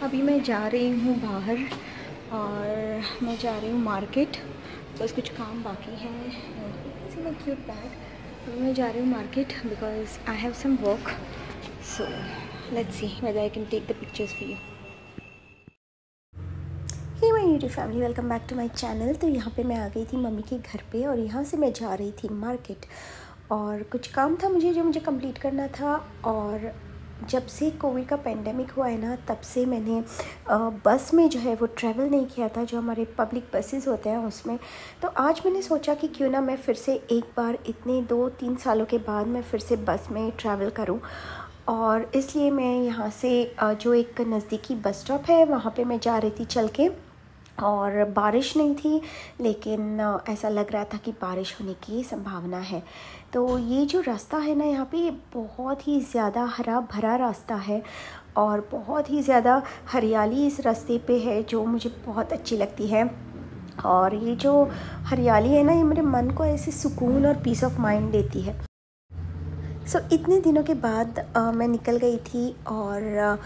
अभी मैं जा रही हूँ बाहर और मैं जा रही हूँ मार्केट। बस कुछ काम बाकी है। See my cute bag. मैं जा रही हूँ market because I have some work, so let's see whether I can take the pictures for you. Hey my YouTube family, welcome back to my channel. तो यहाँ पे मैं आ गई थी मम्मी के घर पे और यहाँ से मैं जा रही थी मार्केट और कुछ काम था जो मुझे कंप्लीट करना था। और जब से कोविड का पेंडेमिक हुआ है ना, तब से मैंने बस में जो है वो ट्रैवल नहीं किया था, जो हमारे पब्लिक बसेस होते हैं उसमें। तो आज मैंने सोचा कि क्यों ना मैं फिर से एक बार इतने 2-3 सालों के बाद मैं फिर से बस में ट्रैवल करूं। और इसलिए मैं यहाँ से जो एक नज़दीकी बस स्टॉप है वहाँ पे मैं जा रही थी चल के। और बारिश नहीं थी, लेकिन ऐसा लग रहा था कि बारिश होने की संभावना है। तो ये जो रास्ता है ना यहाँ पे, ये बहुत ही ज़्यादा हरा भरा रास्ता है और बहुत ही ज़्यादा हरियाली इस रास्ते पे है, जो मुझे बहुत अच्छी लगती है। और ये जो हरियाली है ना, ये मेरे मन को ऐसे सुकून और पीस ऑफ माइंड देती है। इतने दिनों के बाद मैं निकल गई थी और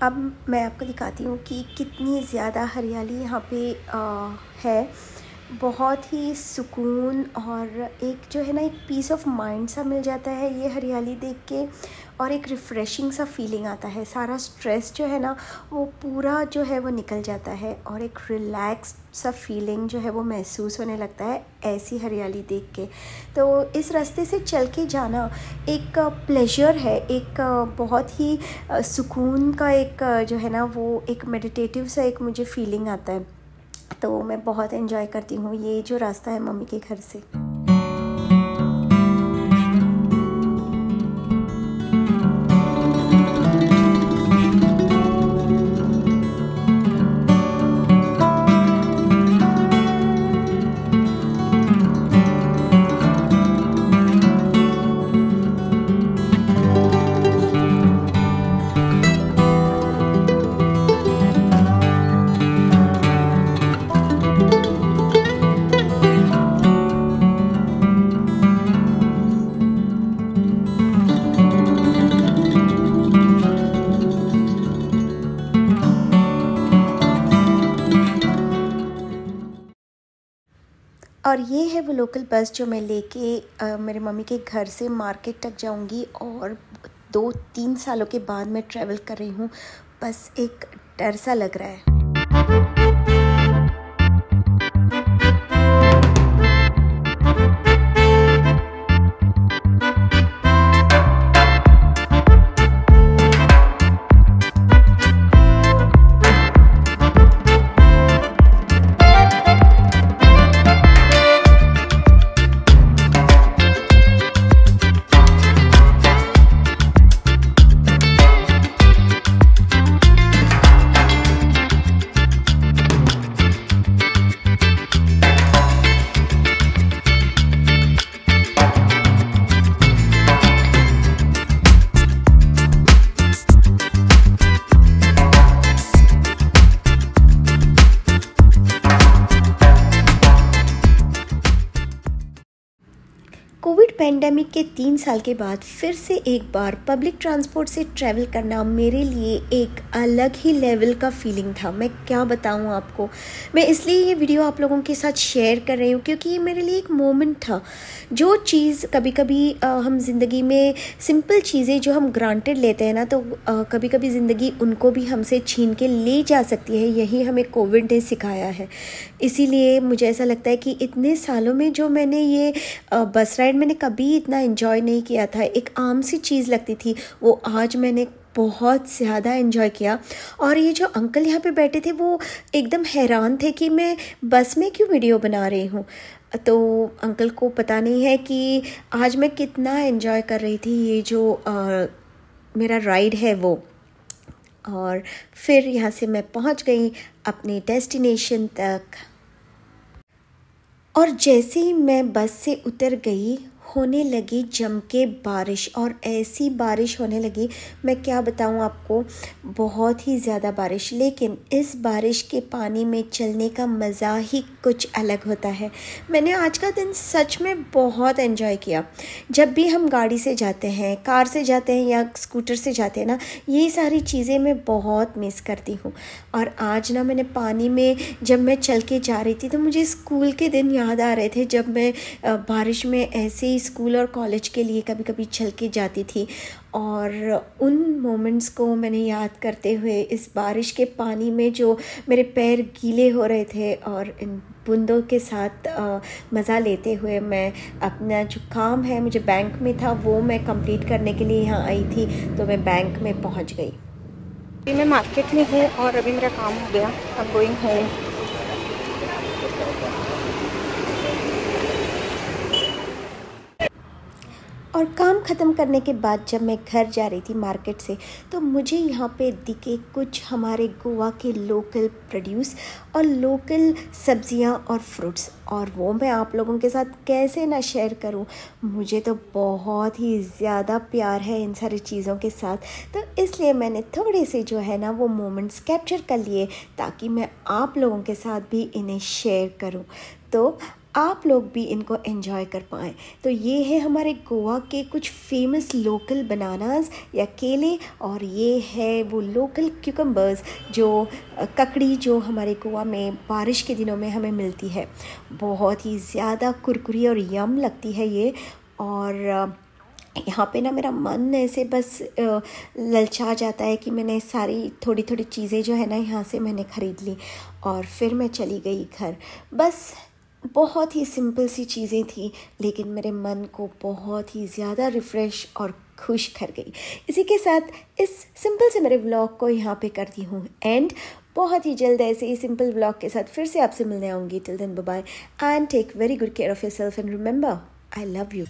अब मैं आपको दिखाती हूँ कि कितनी ज़्यादा हरियाली यहाँ पे है। बहुत ही सुकून और एक जो है ना, एक पीस ऑफ माइंड सा मिल जाता है ये हरियाली देख के, और एक रिफ़्रेशिंग सा फीलिंग आता है। सारा स्ट्रेस जो है ना वो पूरा जो है वो निकल जाता है और एक रिलैक्स सा फीलिंग जो है वो महसूस होने लगता है ऐसी हरियाली देख के। तो इस रास्ते से चल के जाना एक प्लेजर है, एक बहुत ही सुकून का एक जो है ना वो एक मेडिटेटिव सा एक मुझे फीलिंग आता है। तो मैं बहुत एंजॉय करती हूँ ये जो रास्ता है मम्मी के घर से। और ये है वो लोकल बस जो मैं लेके मेरे मम्मी के घर से मार्केट तक जाऊंगी। और 2-3 सालों के बाद मैं ट्रैवल कर रही हूँ, बस एक डर सा लग रहा है। कोविड पेंडेमिक के 3 साल के बाद फिर से एक बार पब्लिक ट्रांसपोर्ट से ट्रैवल करना मेरे लिए एक अलग ही लेवल का फीलिंग था। मैं क्या बताऊं आपको। मैं इसलिए ये वीडियो आप लोगों के साथ शेयर कर रही हूँ क्योंकि ये मेरे लिए एक मोमेंट था। जो चीज़ कभी कभी हम ज़िंदगी में सिंपल चीज़ें जो हम ग्रांटेड लेते हैं ना, तो कभी कभी ज़िंदगी उनको भी हमसे छीन के ले जा सकती है। यही हमें कोविड ने सिखाया है। इसीलिए मुझे ऐसा लगता है कि इतने सालों में जो मैंने ये बस राइड मैंने कभी इतना एंजॉय नहीं किया था। एक आम सी चीज़ लगती थी, वो आज मैंने बहुत ज़्यादा एंजॉय किया। और ये जो अंकल यहाँ पे बैठे थे वो एकदम हैरान थे कि मैं बस में क्यों वीडियो बना रही हूँ। तो अंकल को पता नहीं है कि आज मैं कितना एंजॉय कर रही थी ये जो मेरा राइड है वो। और फिर यहाँ से मैं पहुँच गई अपने डेस्टिनेशन तक। और जैसे ही मैं बस से उतर गई, होने लगी जम के बारिश, और ऐसी बारिश होने लगी, मैं क्या बताऊं आपको, बहुत ही ज़्यादा बारिश। लेकिन इस बारिश के पानी में चलने का मज़ा ही कुछ अलग होता है। मैंने आज का दिन सच में बहुत एंजॉय किया। जब भी हम गाड़ी से जाते हैं, कार से जाते हैं या स्कूटर से जाते हैं ना, ये सारी चीज़ें मैं बहुत मिस करती हूँ। और आज ना मैंने पानी में जब मैं चल के जा रही थी तो मुझे स्कूल के दिन याद आ रहे थे, जब मैं बारिश में ऐसे ही स्कूल और कॉलेज के लिए कभी कभी चल के जाती थी। और उन मोमेंट्स को मैंने याद करते हुए इस बारिश के पानी में जो मेरे पैर गीले हो रहे थे, और इन बूंदों के साथ मज़ा लेते हुए मैं अपना जो काम है, मुझे बैंक में था, वो मैं कंप्लीट करने के लिए यहाँ आई थी। तो मैं बैंक में पहुँच गई। अभी मैं मार्केट में हूँ और अभी मेरा काम हो गया। I am going home. और काम ख़त्म करने के बाद जब मैं घर जा रही थी मार्केट से, तो मुझे यहाँ पे दिखे कुछ हमारे गोवा के लोकल प्रोड्यूस और लोकल सब्जियाँ और फ्रूट्स, और वो मैं आप लोगों के साथ कैसे ना शेयर करूँ। मुझे तो बहुत ही ज़्यादा प्यार है इन सारी चीज़ों के साथ, तो इसलिए मैंने थोड़े से जो है ना वो मोमेंट्स कैप्चर कर लिए, ताकि मैं आप लोगों के साथ भी इन्हें शेयर करूँ, तो आप लोग भी इनको एंजॉय कर पाएँ। तो ये है हमारे गोवा के कुछ फेमस लोकल बनानास या केले, और ये है वो लोकल क्यूकम्बर्स, जो ककड़ी, जो हमारे गोवा में बारिश के दिनों में हमें मिलती है। बहुत ही ज़्यादा कुरकुरी और यम लगती है ये। और यहाँ पे ना मेरा मन ऐसे बस ललचा जाता है कि मैंने सारी थोड़ी थोड़ी चीज़ें जो है ना यहाँ से मैंने ख़रीद ली, और फिर मैं चली गई घर। बस बहुत ही सिंपल सी चीज़ें थी, लेकिन मेरे मन को बहुत ही ज़्यादा रिफ़्रेश और खुश कर गई। इसी के साथ इस सिंपल से मेरे व्लॉग को यहाँ पे करती हूँ एंड। बहुत ही जल्द ऐसे ही सिंपल व्लॉग के साथ फिर से आपसे मिलने आऊँगी। Till then bye bye and take very good care of yourself and remember, I love you.